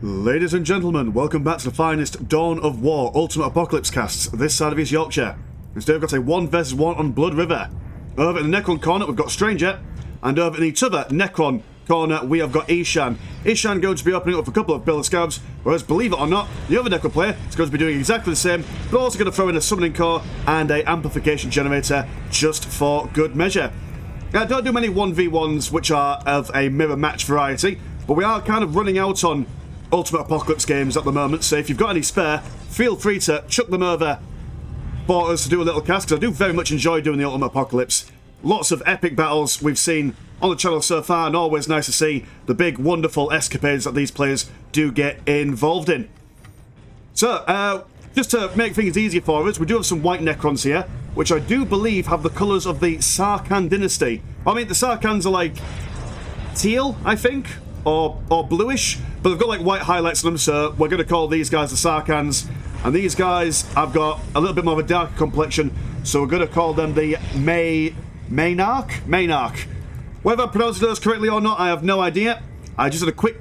Ladies and gentlemen, welcome back to the finest Dawn of War Ultimate Apocalypse casts this side of East Yorkshire. Today we've got a 1 vs 1 on Blood River. Over in the Necron corner we've got Stranger, and over in each other Necron corner we have got Ishan. Ishan going to be opening up a couple of Builder Scabs, whereas believe it or not, the other Necron player is going to be doing exactly the same, but also going to throw in a Summoning Core and a Amplification Generator just for good measure. Now, I don't do many 1v1s which are of a mirror match variety, but we are kind of running out on Ultimate Apocalypse games at the moment, so if you've got any spare, feel free to chuck them over for us to do a little cast, because I do very much enjoy doing the Ultimate Apocalypse. Lots of epic battles we've seen on the channel so far, and always nice to see the big, wonderful escapades that these players do get involved in. So, just to make things easier for us, we do have some white Necrons here, which I do believe have the colours of the Szarkhan Dynasty. I mean, the Szarkhans are like teal, I think, or bluish, but they've got like white highlights on them, so we're going to call these guys the Szarkhans. And these guys have got a little bit more of a darker complexion, so we're going to call them the Maynarkh. Whether I pronounced those correctly or not, I have no idea. I just did a quick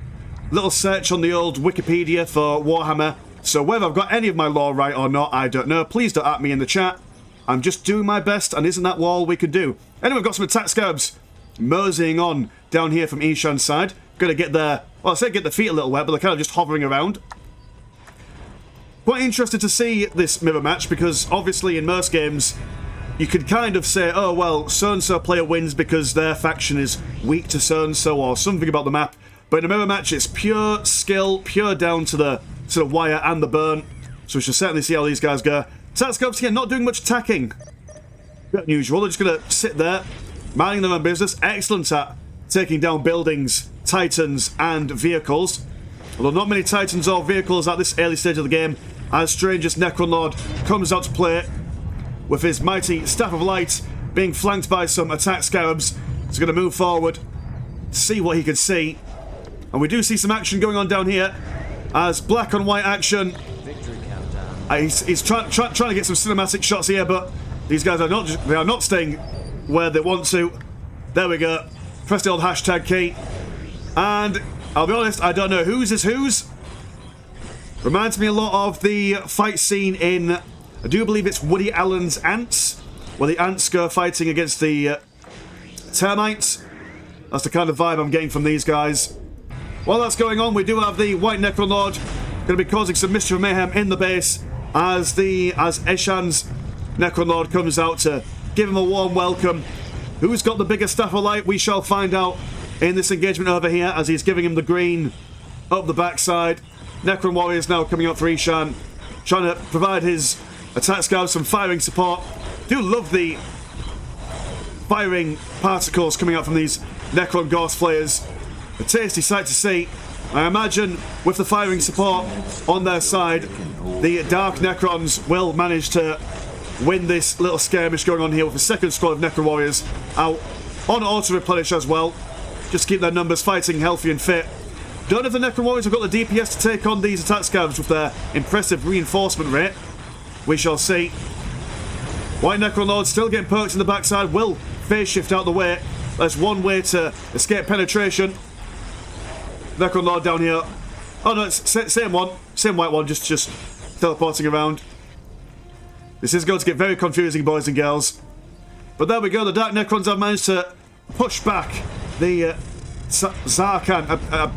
little search on the old Wikipedia for Warhammer, so whether I've got any of my lore right or not, I don't know. Please don't at me in the chat. I'm just doing my best, and isn't that all we could do? Anyway, we've got some attack scabs moseying on down here from Ishan's side. Going to get their, well, I say get their feet a little wet, but they're kind of just hovering around. Quite interested to see this mirror match, because obviously in most games you could kind of say, oh well, so-and-so player wins because their faction is weak to so-and-so or something about the map. But in a mirror match it's pure skill, pure down to the wire and the burn. So we shall certainly see how these guys go. Attack scabs here not doing much attacking. Bit unusual, they're just going to sit there, minding their own business. Excellent at taking down buildings, titans and vehicles. Although not many titans or vehicles at this early stage of the game, as Stranger's Necron Lord comes out to play with his mighty Staff of Light, being flanked by some attack scarabs. He's going to move forward, see what he can see. And we do see some action going on down here, as black on white action. He's trying to get some cinematic shots here, but these guys are not staying where they want to. There we go. Press the old hashtag key. And I'll be honest, I don't know whose is whose. Reminds me a lot of the fight scene in, I do believe it's Woody Allen's Ants, where the ants go fighting against the termites. That's the kind of vibe I'm getting from these guys. While that's going on, we do have the White Necron Lord going to be causing some mischief and mayhem in the base as Ishan's Necron Lord comes out to give him a warm welcome. Who's got the bigger Staff of Light? We shall find out in this engagement over here, as he's giving him the green up the backside. Necron Warriors now coming up for Ishan, trying to provide his attack scabs some firing support. Do love the firing particles coming out from these Necron Ghost Flayers. A tasty sight to see. I imagine with the firing support on their side, the Dark Necrons will manage to win this little skirmish going on here with a second squad of Necron Warriors out on auto-replenish as well. Just keep their numbers fighting healthy and fit. Don't know if the Necron Warriors have got the DPS to take on these attack scabs with their impressive reinforcement rate. We shall see. White Necron Lord still getting perked in the backside. Will phase shift out the way. That's one way to escape penetration. Necron Lord down here. Oh no, it's same one. Same white one, just teleporting around. This is going to get very confusing, boys and girls. But there we go, the Dark Necrons have managed to push back the Szarkhan.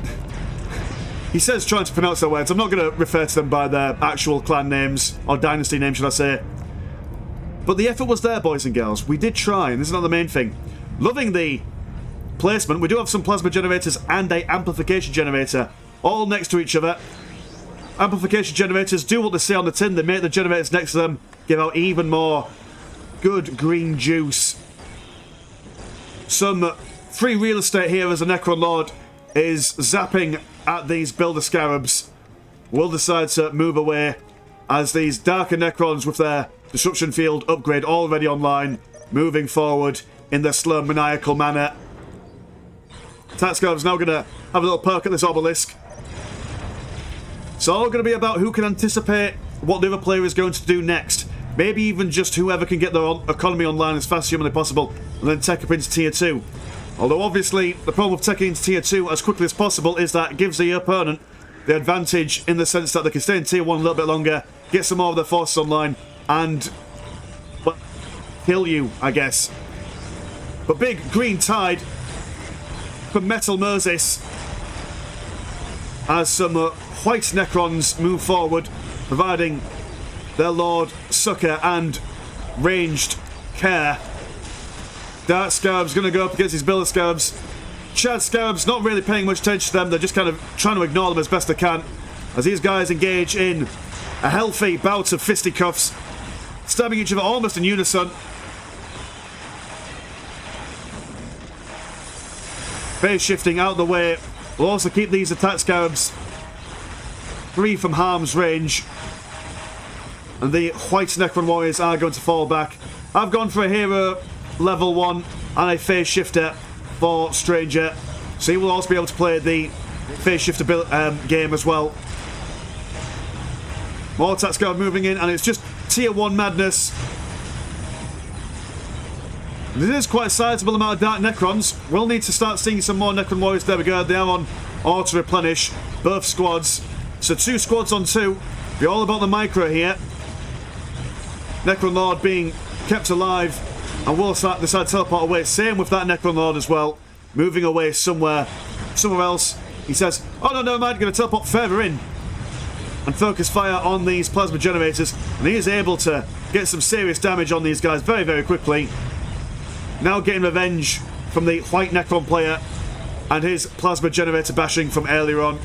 He says trying to pronounce their words. I'm not going to refer to them by their actual clan names, or dynasty names, should I say. But the effort was there, boys and girls. We did try, and this is not the main thing. Loving the placement. We do have some plasma generators and a amplification generator all next to each other. Amplification generators do what they say on the tin. They make the generators next to them give out even more good green juice. Some free real estate here as the Necron Lord is zapping at these Builder Scarabs. Will decide to move away as these darker Necrons with their disruption field upgrade already online, moving forward in their slow maniacal manner. Attack Scarab's now going to have a little perk at this obelisk. It's all going to be about who can anticipate what the other player is going to do next. Maybe even just whoever can get their economy online as fast as humanly possible and then tech up into tier 2. Although obviously the problem with taking into tier 2 as quickly as possible is that it gives the opponent the advantage in the sense that they can stay in tier 1 a little bit longer, get some more of their forces online, and, well, kill you, I guess. But big green tide from Metal Moses as some white Necrons move forward, providing their lord succor and ranged care. Dark Scarab's going to go up against his Billet Scarabs. Chad Scarab's not really paying much attention to them. They're just kind of trying to ignore them as best they can as these guys engage in a healthy bout of fisticuffs, stabbing each other almost in unison. Phase shifting out of the way will also keep these attack Scarabs free from harm's range. And the white Necron warriors are going to fall back. I've gone for a hero level 1 and a phase shifter for Stranger, so he will also be able to play the phase shifter game as well. More attack Scarab moving in, and it's just tier 1 madness. This is quite a sizable amount of Dark Necrons. We'll need to start seeing some more Necron warriors. There we go, they are on auto replenish, both squads. So 2 squads on 2. Be all about the micro here. Necron Lord being kept alive, and will decide to teleport away. Same with that Necron Lord as well, moving away somewhere else. He says, oh no, never mind, going to teleport further in and focus fire on these plasma generators, and he is able to get some serious damage on these guys very, very quickly. Now getting revenge from the white Necron player and his plasma generator bashing from earlier on.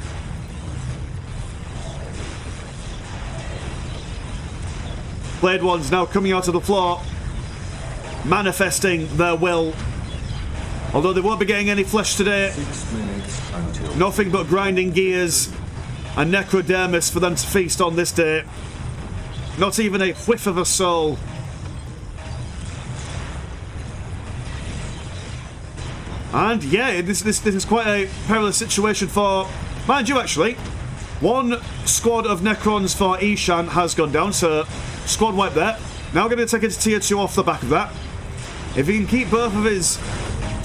Blade Ones now coming out of the floor, manifesting their will. Although they won't be getting any flesh today. Nothing but grinding gears and necrodermis for them to feast on this day. Not even a whiff of a soul. And yeah, this is quite a perilous situation for, mind you actually, one squad of Necrons for Ishan has gone down, so squad wipe there. Now going to take it to tier 2 off the back of that. If he can keep both of his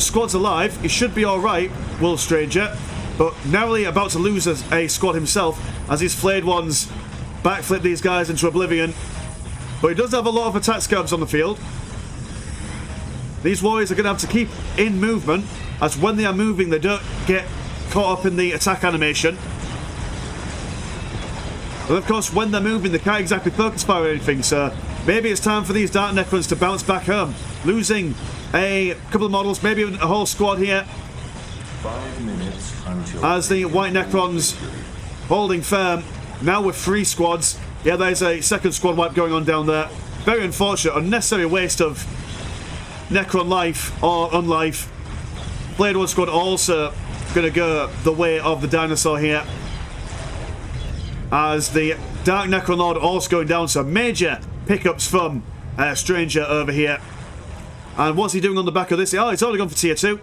squads alive, he should be alright, Will Stranger. But narrowly about to lose a squad himself as his flayed ones backflip these guys into oblivion. But he does have a lot of attack Scarabs on the field. These warriors are going to have to keep in movement, as when they are moving they don't get caught up in the attack animation. And of course when they're moving they can't exactly focus fire or anything, so maybe it's time for these Dark Necrons to bounce back home. Losing a couple of models, maybe even a whole squad here. 5 minutes until as the white Necrons holding firm, now with 3 squads. Yeah, there's a second squad wipe going on down there. Very unfortunate, unnecessary waste of Necron life or unlife. Blade One squad also going to go the way of the dinosaur here, as the Dark Necron Lord also going down. So major pickups from Stranger over here. And what's he doing on the back of this? Oh, he's already gone for tier 2.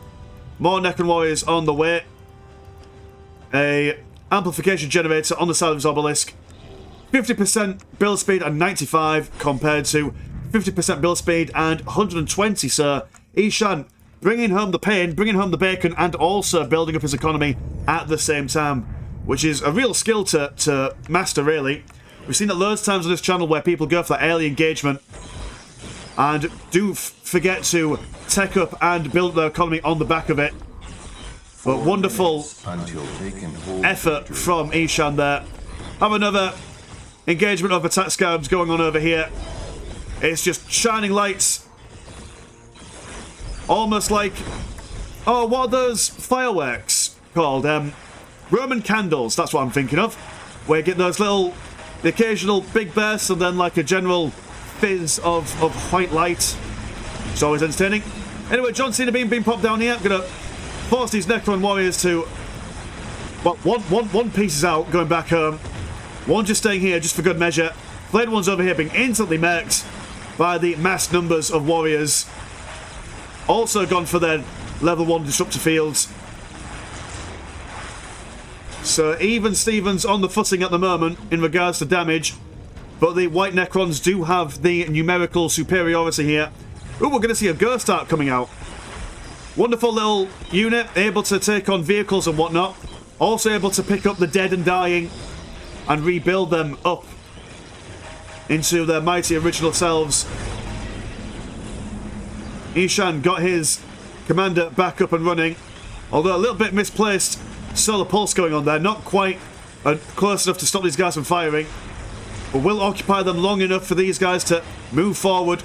More Necron warriors on the way. A amplification generator on the side of his obelisk. 50% build speed and 95 compared to 50% build speed and 120. So Ishan bringing home the pain, bringing home the bacon, and also building up his economy at the same time, which is a real skill to master, really. We've seen it loads of times on this channel where people go for that early engagement and do forget to tech up and build their economy on the back of it. But wonderful effort from Ishan there. Have another engagement of attack Scarabs going on over here. It's just shining lights. Almost like, oh, what are those fireworks called? Roman candles, that's what I'm thinking of. Where you get those little, the occasional big bursts and then like a general fizz of white light. It's always entertaining. Anyway, John Cena being popped down here. I'm going to force these Necron warriors to, well, one piece is out, going back home. One just staying here, just for good measure. Blade One's over here being instantly murked by the mass numbers of warriors. Also gone for their level 1 disruptor fields. So even Stevens on the footing at the moment in regards to damage. But the white Necrons do have the numerical superiority here. Ooh, we're going to see a Ghost Arc coming out. Wonderful little unit, able to take on vehicles and whatnot. Also able to pick up the dead and dying and rebuild them up into their mighty original selves. Ishan got his commander back up and running, although a little bit misplaced solar pulse going on there. Not quite close enough to stop these guys from firing, but will occupy them long enough for these guys to move forward.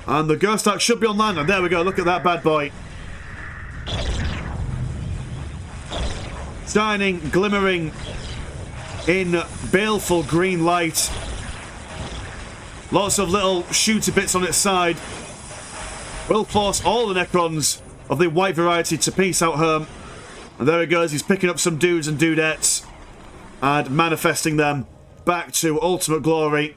And the Ghost Ark should be on land, and there we go, look at that bad boy. Shining, glimmering in baleful green light. Lots of little shooty bits on its side. Will force all the Necrons of the white variety to peace out home. And there he goes, he's picking up some dudes and dudettes and manifesting them back to ultimate glory.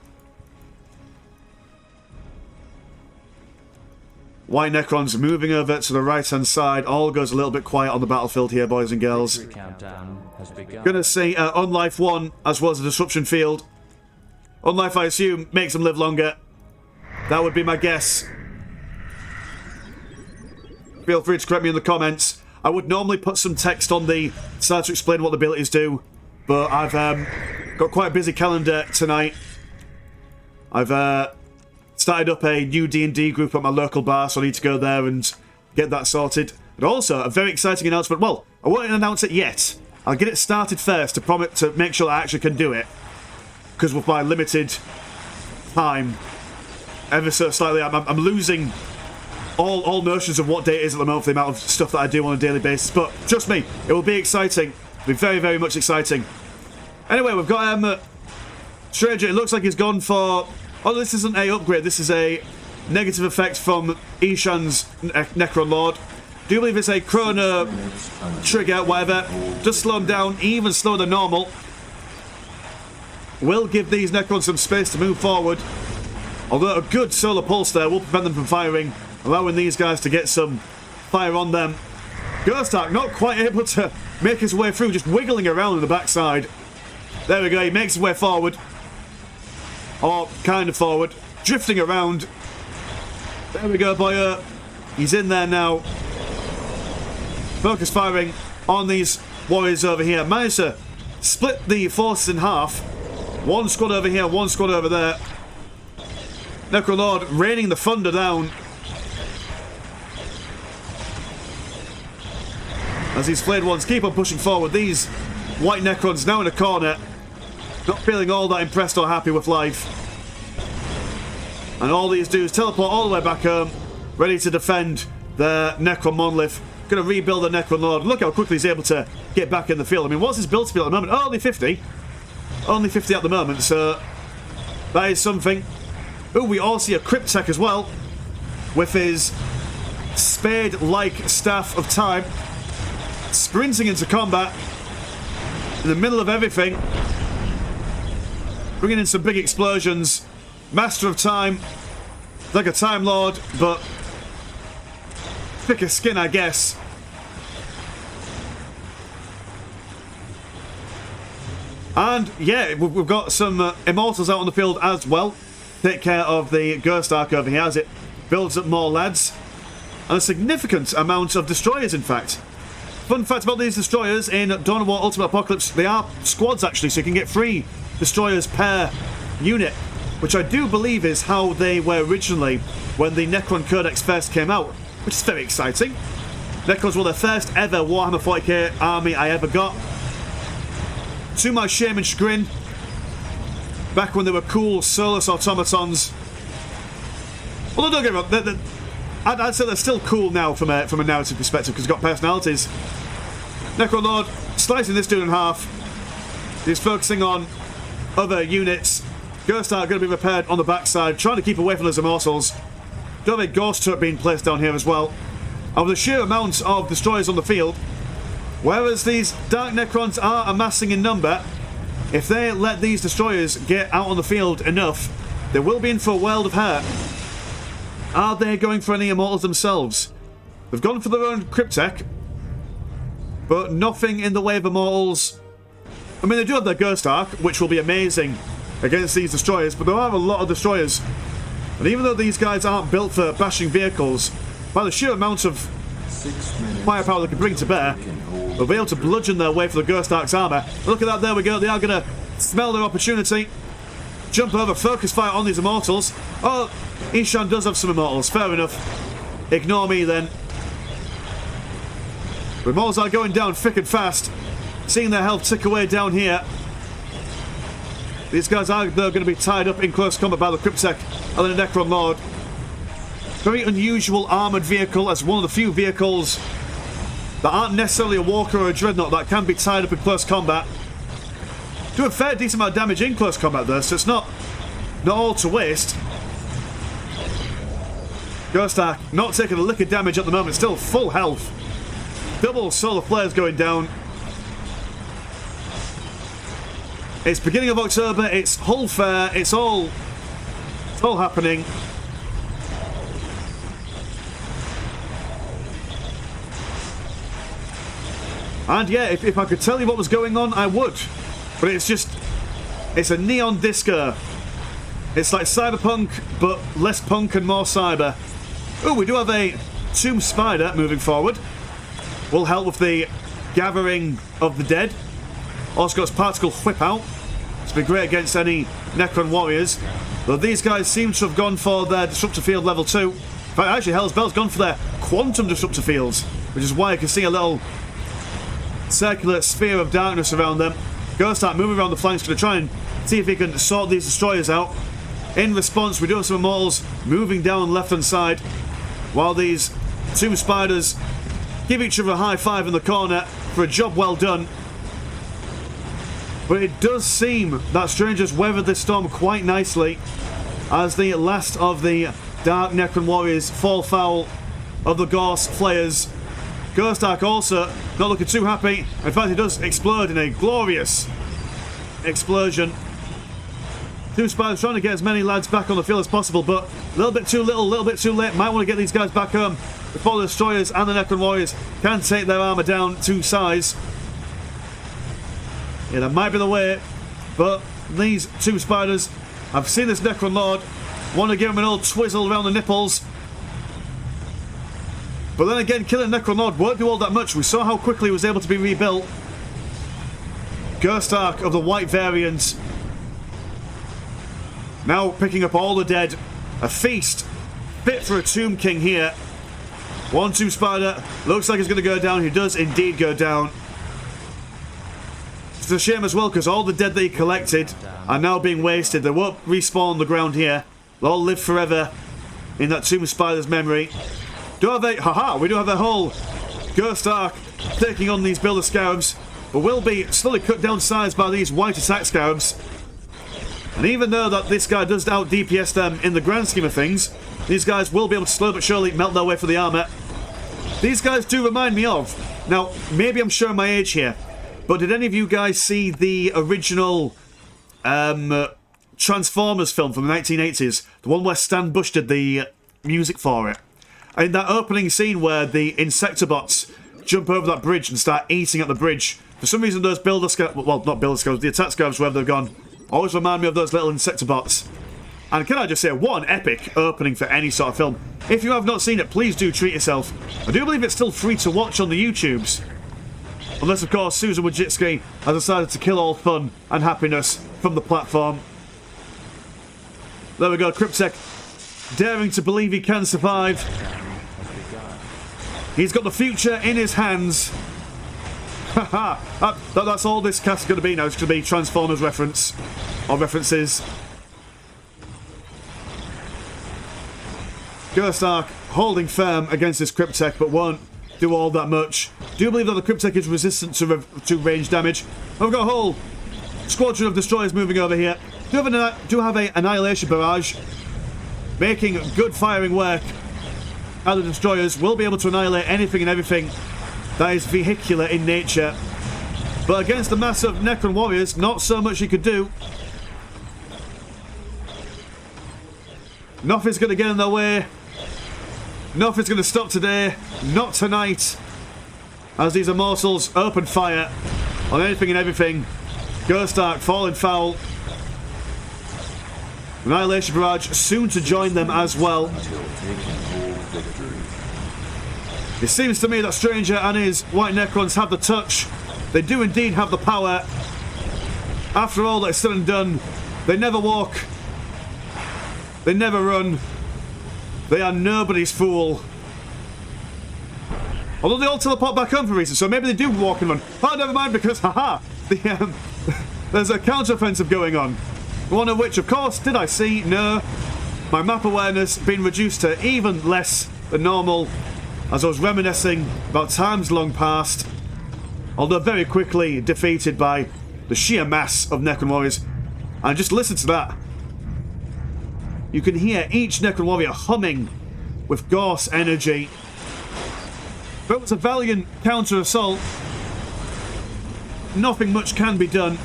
White Necrons moving over to the right-hand side. All goes a little bit quiet on the battlefield here, boys and girls. Gonna see Unlife 1 as well as the Disruption Field. Unlife, I assume, makes them live longer. That would be my guess. Feel free to correct me in the comments. I would normally put some text on the side to explain what the abilities do, but I've got quite a busy calendar tonight. I've started up a new D&D group at my local bar, so I need to go there and get that sorted. And also, a very exciting announcement. Well, I won't announce it yet. I'll get it started first to make sure I actually can do it. Because with my limited time, ever so slightly, I'm losing all notions of what day it is at the moment for the amount of stuff that I do on a daily basis. But trust me, it will be exciting. It'll be very, very much exciting. Anyway, we've got Stranger. It looks like he's gone for... Oh, this isn't a upgrade. This is a negative effect from Ishan's Necron Lord. Do you believe it's a chrono trigger, whatever? Just slow him down, even slower than normal. Will give these Necrons some space to move forward. Although a good solar pulse there will prevent them from firing, allowing these guys to get some fire on them. Ghost Ark not quite able to make his way through, just wiggling around on the backside. There we go, he makes his way forward. Or kind of forward. Drifting around. There we go, boy. He's in there now. Focus firing on these warriors over here. Managed to split the forces in half. One squad over here, one squad over there. Necrolord raining the thunder down. As these flayed ones keep on pushing forward. These white Necrons now in a corner. Not feeling all that impressed or happy with life. And all these dudes teleport all the way back home, ready to defend their Necron monolith. Going to rebuild the Necron Lord. Look how quickly he's able to get back in the field. I mean, what's his build speed at the moment? Oh, only 50. Only 50 at the moment, so that is something. Oh, we all see a Crypt Tech as well, with his spade-like Staff of Time, sprinting into combat in the middle of everything. Bringing in some big explosions. Master of Time. Like a Time Lord, but thicker skin, I guess. And yeah, we've got some Immortals out on the field as well. Take care of the Ghost Ark over here as it builds up more lads. And a significant amount of destroyers, in fact. Fun fact about these destroyers in Dawn of War Ultimate Apocalypse, they are squads actually, so you can get 3 destroyers per unit, which I do believe is how they were originally when the Necron Codex first came out, which is very exciting. Necrons were the first ever Warhammer 40k army I ever got. To my shame and chagrin, back when they were cool soulless automatons. Although don't get me wrong, I'd say they're still cool now from a narrative perspective because they've got personalities. Necron Lord slicing this dude in half. He's focusing on other units. Ghost Ark going to be repaired on the backside, trying to keep away from those Immortals. Do have a Ghost Turret being placed down here as well. And with the sheer amount of destroyers on the field, whereas these Dark Necrons are amassing in number, if they let these destroyers get out on the field enough, they will be in for a world of hurt. Are they going for any Immortals themselves? They've gone for their own Cryptech, but nothing in the way of Immortals. I mean, they do have their Ghost Ark, which will be amazing against these destroyers, but there are a lot of destroyers. And even though these guys aren't built for bashing vehicles, by the sheer amount of firepower they can bring to bear, They'll be able to bludgeon their way for the Ghost Ark's armour. Look at that, there we go. They are going to smell their opportunity. Jump over, focus fire on these Immortals. Oh, Ishan does have some Immortals. Fair enough. Ignore me then. The Immortals are going down thick and fast. Seeing their health tick away down here. These guys are though going to be tied up in close combat by the Cryptek and the Necron Lord. Very unusual armoured vehicle as one of the few vehicles that aren't necessarily a Walker or a Dreadnought that can be tied up in close combat. Do a fair decent amount of damage in close combat though, so it's not all to waste. Ghost Ark not taking a lick of damage at the moment, still full health. Double solar flares going down. It's beginning of October, it's Hull Fair, it's all happening. And yeah, if I could tell you what was going on, I would. But it's a neon disco. It's like Cyberpunk, but less punk and more cyber. Oh, we do have a Tomb Spider moving forward. Will help with the gathering of the dead. Also got his particle whip out. It's been great against any Necron warriors. Though these guys seem to have gone for their disruptor field level 2. In fact, actually, Hell's Bell's gone for their quantum disruptor fields, which is why you can see a little circular sphere of darkness around them. Ghost Ark moving around the flanks, going to try and see if he can sort these destroyers out. In response, we do have some Immortals moving down left hand side, while these Tomb Spiders give each other a high five in the corner for a job well done. But it does seem that Strangers weathered this storm quite nicely as the last of the Dark Necron Warriors fall foul of the Gorse Flayers. Ghost Ark also not looking too happy. In fact, it does explode in a glorious explosion. Tomb Spiders trying to get as many lads back on the field as possible, but a little bit too little, a little bit too late. Might want to get these guys back home before the Destroyers and the Necron Warriors can take their armour down to size. Yeah, that might be the way, but these Tomb Spiders, I've seen this Necron Lord, want to give him an old twizzle around the nipples. But then again, killing Necron Lord won't do all that much. We saw how quickly he was able to be rebuilt. Ghost Ark of the white variant now picking up all the dead. A feast fit for a Tomb King here. One Tomb Spider looks like he's going to go down. He does indeed go down. It's a shame as well because all the dead that he collected are now being wasted. They won't respawn on the ground here. They'll all live forever in that Tomb Spider's memory. We do have a whole Ghost Ark taking on these Builder Scarabs, but will be slowly cut down size by these white attack Scarabs. And even though that this guy does out DPS them in the grand scheme of things, these guys will be able to slowly but surely melt their way for the armour. These guys do remind me of, now maybe I'm showing my age here, but did any of you guys see the original Transformers film from the 1980s? The one where Stan Bush did the music for it. In that opening scene where the Insectobots jump over that bridge and start eating at the bridge, for some reason those Builder Scarabs, well, not Builder Scarabs, the attack Scarabs, wherever they've gone, always remind me of those little Insectobots. And can I just say, what an epic opening for any sort of film. If you have not seen it, please do treat yourself. I do believe it's still free to watch on the YouTubes. Unless, of course, Susan Wojcicki has decided to kill all fun and happiness from the platform. There we go, Cryptek daring to believe he can survive. He's got the future in his hands. Haha, that's all this cast is going to be now. It's going to be Transformers reference, or references. Ghost Ark holding firm against this Cryptek, but won't do all that much. Do you believe that the Cryptek is resistant to range damage? I've got a whole squadron of destroyers moving over here. Do have a Annihilation Barrage, making good firing work. And the destroyers will be able to annihilate anything and everything that is vehicular in nature. But against the mass of Necron warriors, not so much you could do. Nothing's going to get in their way. Nothing's going to stop today. Not tonight. As these Immortals open fire on anything and everything. Ghost Ark falling foul. Annihilation Barrage soon to join them as well. It seems to me that Stranger and his white Necrons have the touch. They do indeed have the power. After all that is said and done, they never walk. They never run. They are nobody's fool. Although they all teleport back home for reasons, so maybe they do walk and run. Oh, never mind, because, haha, there's a counter-offensive going on. One of which, of course, did I see? No. My map awareness being reduced to even less than normal as I was reminiscing about times long past, although very quickly defeated by the sheer mass of Necron warriors. And just listen to that. You can hear each Necron warrior humming with Gorse energy. But it was a valiant counter-assault. Nothing much can be done.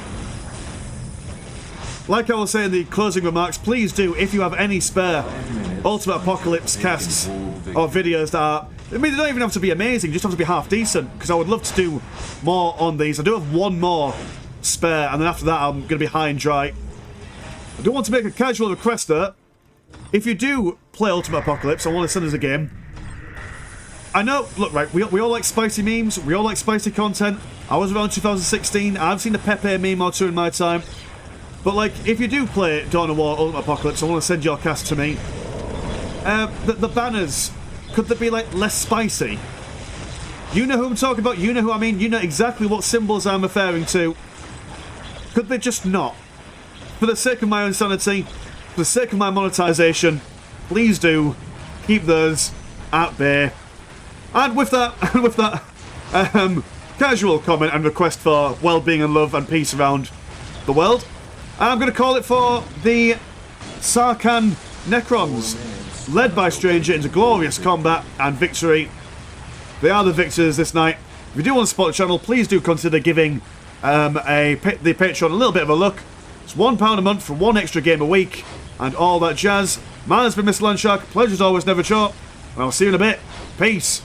Like I was saying in the closing remarks, please do, if you have any spare Ultimate Apocalypse casts or videos that are... I mean, they don't even have to be amazing, just have to be half decent, because I would love to do more on these. I do have one more spare, and then after that I'm going to be high and dry. I do want to make a casual request though. If you do play Ultimate Apocalypse and want to send us a game, I know, look, right, we all like spicy memes, we all like spicy content. I was around 2016, I've seen a Pepe meme or two in my time. But, like, if you do play Dawn of War Ultimate Apocalypse, I want to send your cast to me. The banners, could they be, like, less spicy? You know who I'm talking about, you know who I mean, you know exactly what symbols I'm referring to. Could they just not? For the sake of my own sanity, for the sake of my monetization, please do keep those at bay. And with that, casual comment and request for well-being and love and peace around the world, I'm going to call it for the Szarkhan Necrons, led by Stranger into glorious combat and victory. They are the victors this night. If you do want to support the channel, please do consider giving the Patreon a little bit of a look. It's £1 a month for one extra game a week, and all that jazz. Mine has been Mr. Landshark. Pleasure's always, never short. And I'll see you in a bit. Peace.